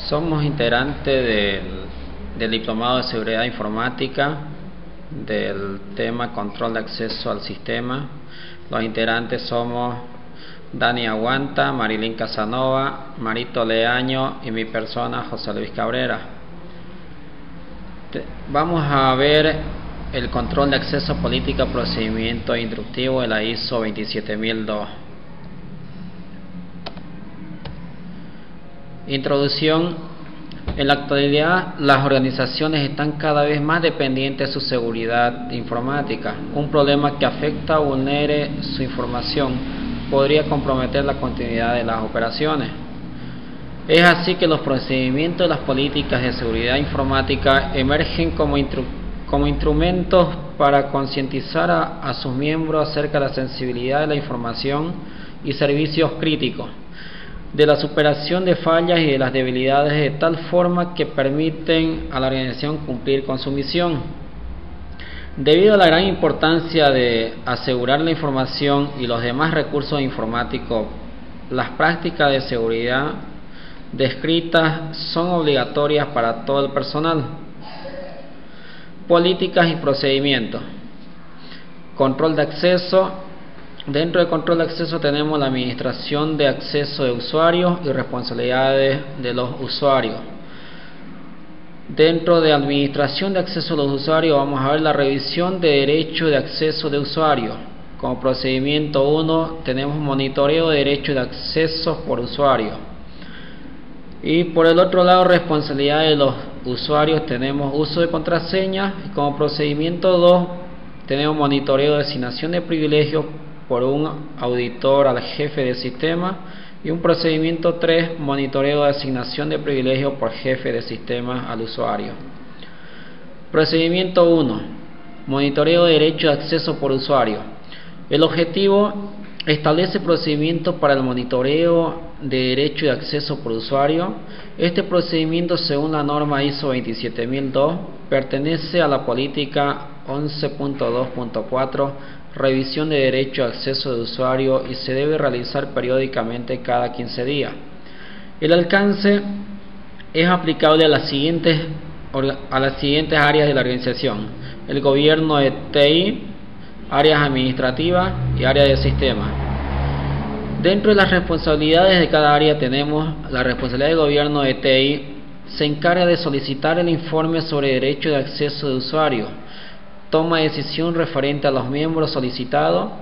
Somos integrantes del Diplomado de Seguridad Informática del tema Control de Acceso al Sistema. Los integrantes somos Dani Aguanta, Marilyn Casanova, Marito Leaño y mi persona, José Luis Cabrera. Vamos a ver el control de acceso a política, procedimiento instructivo de la ISO 27002. Introducción. En la actualidad, las organizaciones están cada vez más dependientes de su seguridad informática. Un problema que afecta o vulnere su información podría comprometer la continuidad de las operaciones. Es así que los procedimientos y las políticas de seguridad informática emergen como instrumentos para concientizar a sus miembros acerca de la sensibilidad de la información y servicios críticos, de la superación de fallas y de las debilidades, de tal forma que permiten a la organización cumplir con su misión. Debido a la gran importancia de asegurar la información y los demás recursos informáticos, las prácticas de seguridad descritas son obligatorias para todo el personal. Políticas y procedimientos. Control de acceso. Dentro del control de acceso tenemos la administración de acceso de usuarios y responsabilidades de los usuarios. Dentro de administración de acceso de los usuarios vamos a ver la revisión de derecho de acceso de usuarios. Como procedimiento 1 tenemos monitoreo de derecho de acceso por usuario. Y por el otro lado, responsabilidad de los usuarios, tenemos uso de contraseñas. Y como procedimiento 2 tenemos monitoreo de asignación de privilegios por un auditor al jefe de sistema, y un procedimiento 3, monitoreo de asignación de privilegios por jefe de sistema al usuario. Procedimiento 1, monitoreo de derecho de acceso por usuario. El objetivo establece procedimientos para el monitoreo de derecho de acceso por usuario. Este procedimiento, según la norma ISO 27002, pertenece a la política 11.2.4, revisión de derecho de acceso de usuario, y se debe realizar periódicamente cada 15 días. El alcance es aplicable a las siguientes áreas de la organización: el gobierno de TI, áreas administrativas y áreas de sistema. Dentro de las responsabilidades de cada área tenemos la responsabilidad del gobierno de TI. Se encarga de solicitar el informe sobre derecho de acceso de usuario, toma decisión referente a los miembros solicitados,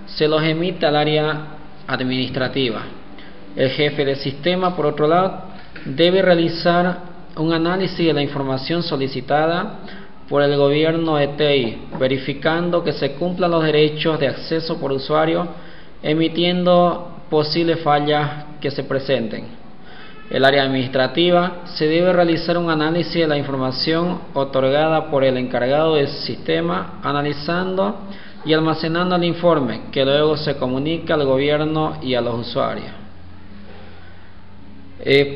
se los emite al área administrativa. El jefe de sistema, por otro lado, debe realizar un análisis de la información solicitada por el gobierno de TI, verificando que se cumplan los derechos de acceso por usuario, emitiendo posibles fallas que se presenten. El área administrativa se debe realizar un análisis de la información otorgada por el encargado del sistema, analizando y almacenando el informe, que luego se comunica al gobierno y a los usuarios.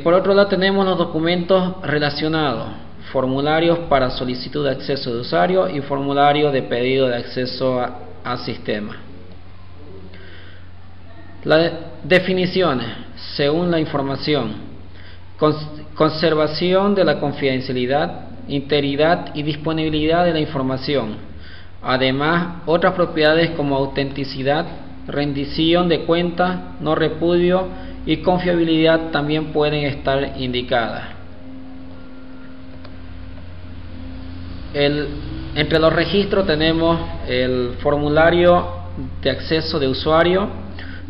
Por otro lado tenemos los documentos relacionados: formularios para solicitud de acceso de usuario y formularios de pedido de acceso al sistema. Las definiciones, según la información: conservación de la confidencialidad, integridad y disponibilidad de la información. Además, otras propiedades como autenticidad, rendición de cuentas, no repudio y confiabilidad también pueden estar indicadas. Entre los registros tenemos el formulario de acceso de usuario.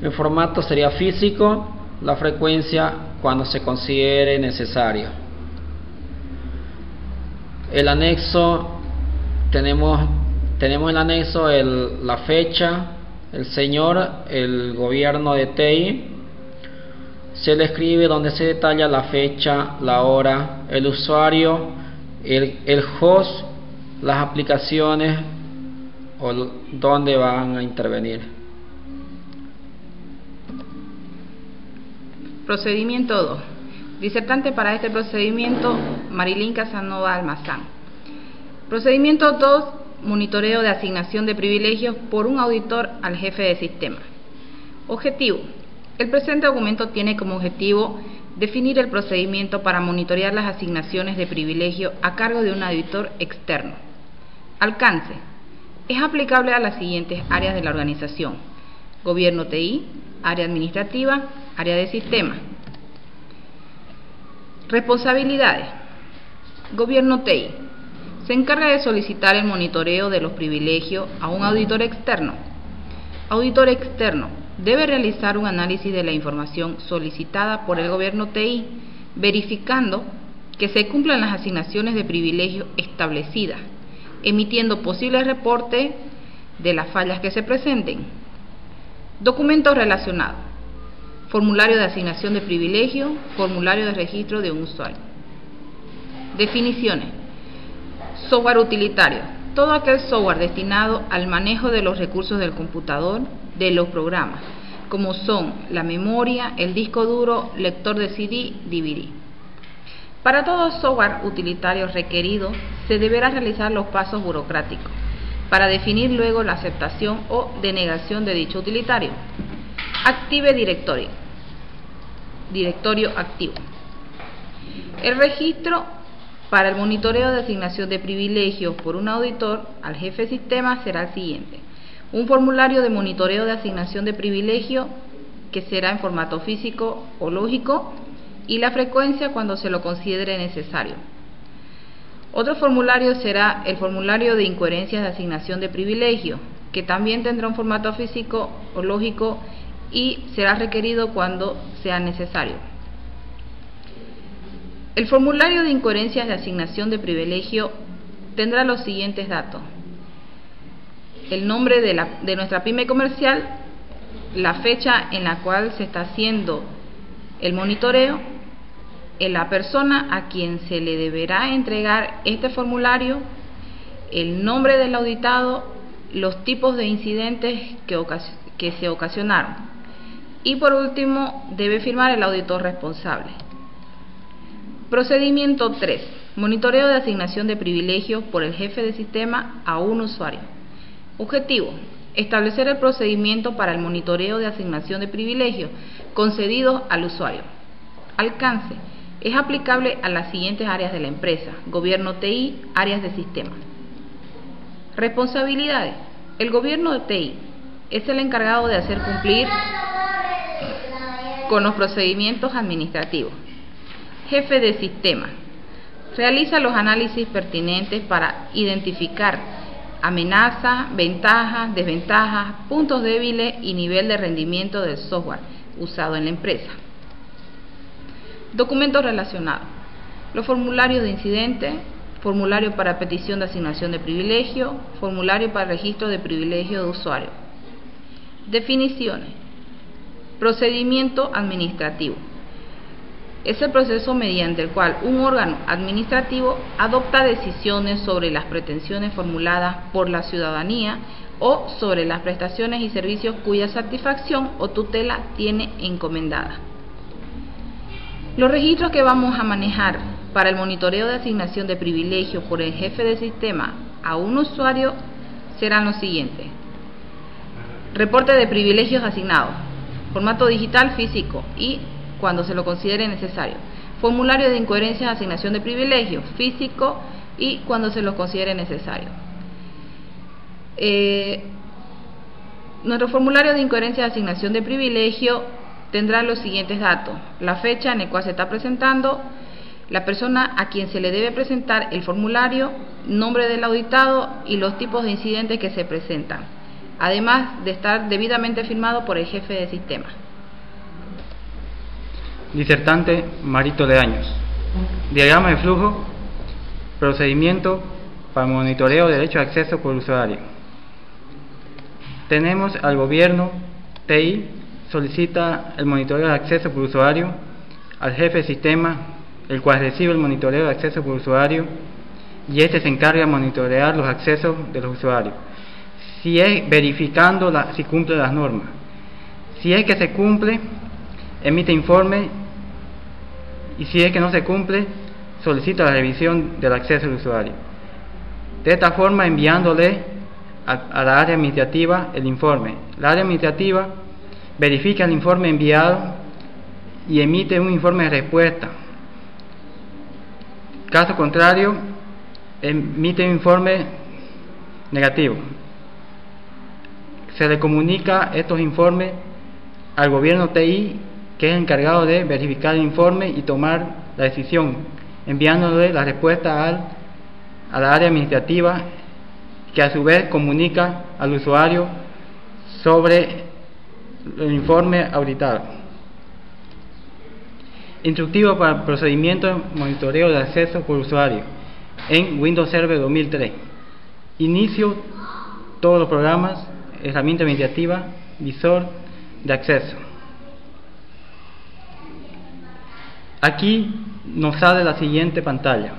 El formato sería físico, la frecuencia cuando se considere necesario. El anexo, tenemos el anexo, la fecha, el señor, el gobierno de TI. Se le escribe donde se detalla la fecha, la hora, el usuario, el host, las aplicaciones o dónde van a intervenir. Procedimiento 2. Disertante para este procedimiento, Marilyn Casanova Almazán. Procedimiento 2. Monitoreo de asignación de privilegios por un auditor al jefe de sistema. Objetivo. El presente documento tiene como objetivo Definir el procedimiento para monitorear las asignaciones de privilegio a cargo de un auditor externo. Alcance. Es aplicable a las siguientes áreas de la organización: Gobierno TI, área administrativa, área de sistema. Responsabilidades. Gobierno TI se encarga de solicitar el monitoreo de los privilegios a un auditor externo. Auditor externo debe realizar un análisis de la información solicitada por el Gobierno TI, verificando que se cumplan las asignaciones de privilegio establecidas, emitiendo posibles reportes de las fallas que se presenten. Documentos relacionados: formulario de asignación de privilegio, formulario de registro de un usuario. Definiciones. Software utilitario: todo aquel software destinado al manejo de los recursos del computador, de los programas, como son la memoria, el disco duro, lector de CD, DVD. Para todo software utilitario requerido, se deberá realizar los pasos burocráticos para definir luego la aceptación o denegación de dicho utilitario. Active Directory. Directorio activo. El registro para el monitoreo de asignación de privilegios por un auditor al jefe de sistema será el siguiente: un formulario de monitoreo de asignación de privilegio, que será en formato físico o lógico, y la frecuencia cuando se lo considere necesario. Otro formulario será el formulario de incoherencias de asignación de privilegio, que también tendrá un formato físico o lógico y será requerido cuando sea necesario. El formulario de incoherencias de asignación de privilegio tendrá los siguientes datos: el nombre de nuestra pyme comercial, la fecha en la cual se está haciendo el monitoreo, la persona a quien se le deberá entregar este formulario, el nombre del auditado, los tipos de incidentes que se ocasionaron, y por último debe firmar el auditor responsable. Procedimiento 3. Monitoreo de asignación de privilegios por el jefe de sistema a un usuario. Objetivo: establecer el procedimiento para el monitoreo de asignación de privilegios concedidos al usuario. Alcance: es aplicable a las siguientes áreas de la empresa: Gobierno TI, áreas de sistema. Responsabilidades: el Gobierno de TI es el encargado de hacer cumplir con los procedimientos administrativos. Jefe de sistema realiza los análisis pertinentes para identificar amenazas, ventajas, desventajas, puntos débiles y nivel de rendimiento del software usado en la empresa. Documentos relacionados: los formularios de incidente, formulario para petición de asignación de privilegio, formulario para registro de privilegio de usuario. Definiciones: procedimiento administrativo: es el proceso mediante el cual un órgano administrativo adopta decisiones sobre las pretensiones formuladas por la ciudadanía o sobre las prestaciones y servicios cuya satisfacción o tutela tiene encomendada. Los registros que vamos a manejar para el monitoreo de asignación de privilegios por el jefe de sistema a un usuario serán los siguientes: reporte de privilegios asignados, formato digital, físico y cuando se lo considere necesario. Formulario de incoherencia de asignación de privilegios, físico y cuando se lo considere necesario. Nuestro formulario de incoherencia de asignación de privilegio tendrá los siguientes datos: la fecha en la cual se está presentando, la persona a quien se le debe presentar el formulario, nombre del auditado y los tipos de incidentes que se presentan, además de estar debidamente firmado por el jefe de sistema. Disertante Marito de Años. Diagrama de flujo. Procedimiento para monitoreo de derecho de acceso por usuario. Tenemos al gobierno TI, solicita el monitoreo de acceso por usuario al jefe de sistema, el cual recibe el monitoreo de acceso por usuario y este se encarga de monitorear los accesos de los usuarios, si es verificando si cumple las normas. Si es que se cumple, emite informe, y si es que no se cumple, solicita la revisión del acceso del usuario. De esta forma, enviándole a la área administrativa el informe. La área administrativa verifica el informe enviado y emite un informe de respuesta. Caso contrario, emite un informe negativo. Se le comunica estos informes al gobierno TI, que es el encargado de verificar el informe y tomar la decisión, enviándole la respuesta a la área administrativa, que a su vez comunica al usuario sobre el informe auditado. Instructivo para el procedimiento de monitoreo de acceso por usuario en Windows Server 2003. Inicio todos los programas, herramienta administrativa, visor de acceso. Aquí nos sale la siguiente pantalla.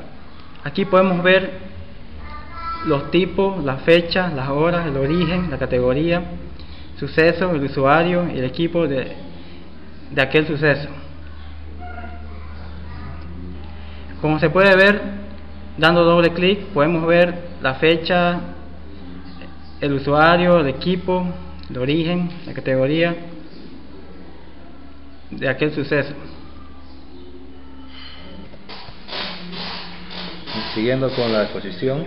Aquí podemos ver los tipos, las fechas, las horas, el origen, la categoría, suceso, el usuario y el equipo de aquel suceso. Como se puede ver, dando doble clic, podemos ver la fecha, el usuario, el equipo, el origen, la categoría de aquel suceso. Siguiendo con la exposición,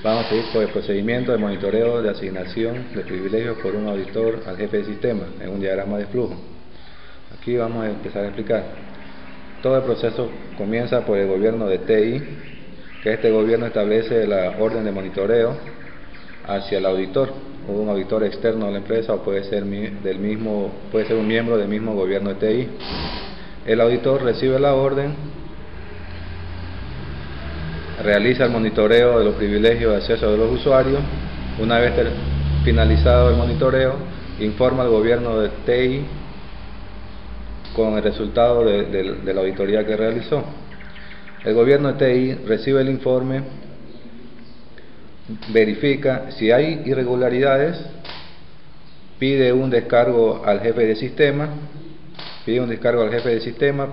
vamos a seguir por el procedimiento de monitoreo de asignación de privilegios por un auditor al jefe de sistema en un diagrama de flujo. Aquí vamos a empezar a explicar. Todo el proceso comienza por el gobierno de TI, que este gobierno establece la orden de monitoreo hacia el auditor, o un auditor externo a la empresa, o puede ser un miembro del mismo gobierno de TI. El auditor recibe la orden, realiza el monitoreo de los privilegios de acceso de los usuarios. Una vez finalizado el monitoreo, informa al gobierno de TI con el resultado de la auditoría que realizó. El gobierno de TI recibe el informe, verifica si hay irregularidades, pide un descargo al jefe de sistema,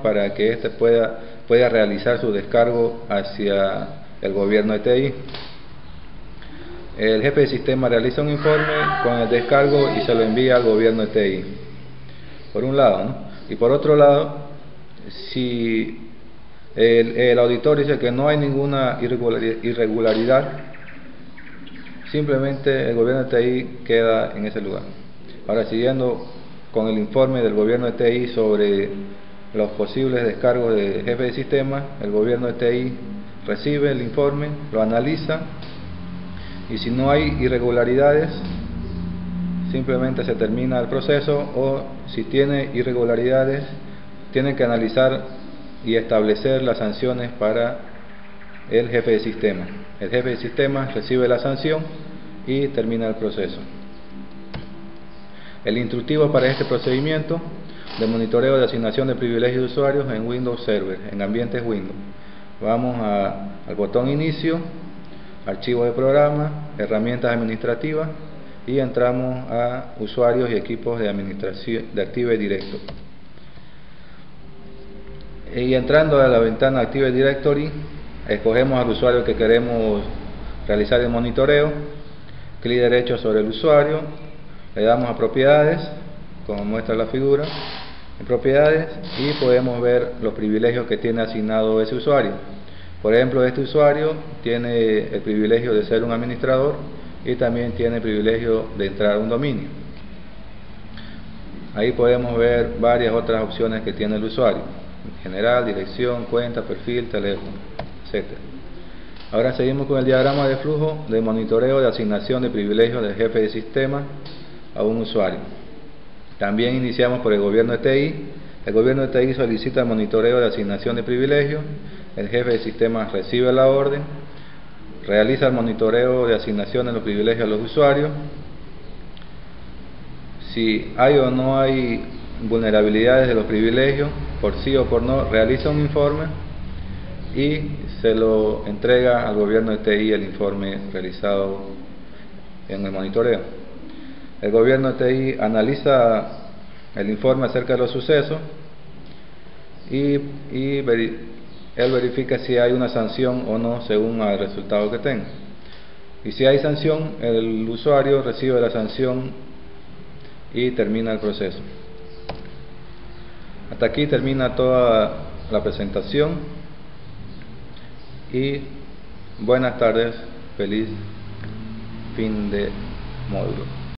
para que éste pueda realizar su descargo hacia el gobierno de TI. El jefe de sistema realiza un informe con el descargo y se lo envía al gobierno de TI, por un lado, ¿no? Y por otro lado, si el auditor dice que no hay ninguna irregularidad, simplemente el gobierno de TI queda en ese lugar. Ahora, siguiendo con el informe del gobierno de TI sobre los posibles descargos de jefe de sistema, el gobierno de TI recibe el informe, lo analiza, y si no hay irregularidades, simplemente se termina el proceso, o si tiene irregularidades, tiene que analizar y establecer las sanciones para el jefe de sistema. El jefe de sistema recibe la sanción y termina el proceso. El instructivo para este procedimiento de monitoreo de asignación de privilegios de usuarios en Windows Server, en ambientes Windows. Vamos al botón Inicio, Archivo de programa, Herramientas administrativas, y entramos a Usuarios y equipos de administración de Active Directory. Y entrando a la ventana Active Directory, escogemos al usuario que queremos realizar el monitoreo, clic derecho sobre el usuario, le damos a Propiedades, como muestra la figura, en Propiedades, y podemos ver los privilegios que tiene asignado ese usuario. Por ejemplo, este usuario tiene el privilegio de ser un administrador y también tiene el privilegio de entrar a un dominio. Ahí podemos ver varias otras opciones que tiene el usuario: general, dirección, cuenta, perfil, teléfono, etc. Ahora seguimos con el diagrama de flujo de monitoreo de asignación de privilegios del jefe de sistema a un usuario. También iniciamos por el gobierno de TI. El gobierno de TI solicita el monitoreo de asignación de privilegios. El jefe de sistema recibe la orden, realiza el monitoreo de asignación de los privilegios a los usuarios. Si hay o no hay vulnerabilidades de los privilegios, por sí o por no, realiza un informe y se lo entrega al gobierno de TI el informe realizado en el monitoreo. El gobierno de TI analiza el informe acerca de los sucesos y él verifica si hay una sanción o no según el resultado que tenga. Y si hay sanción, el usuario recibe la sanción y termina el proceso. Hasta aquí termina toda la presentación y buenas tardes, feliz fin de módulo.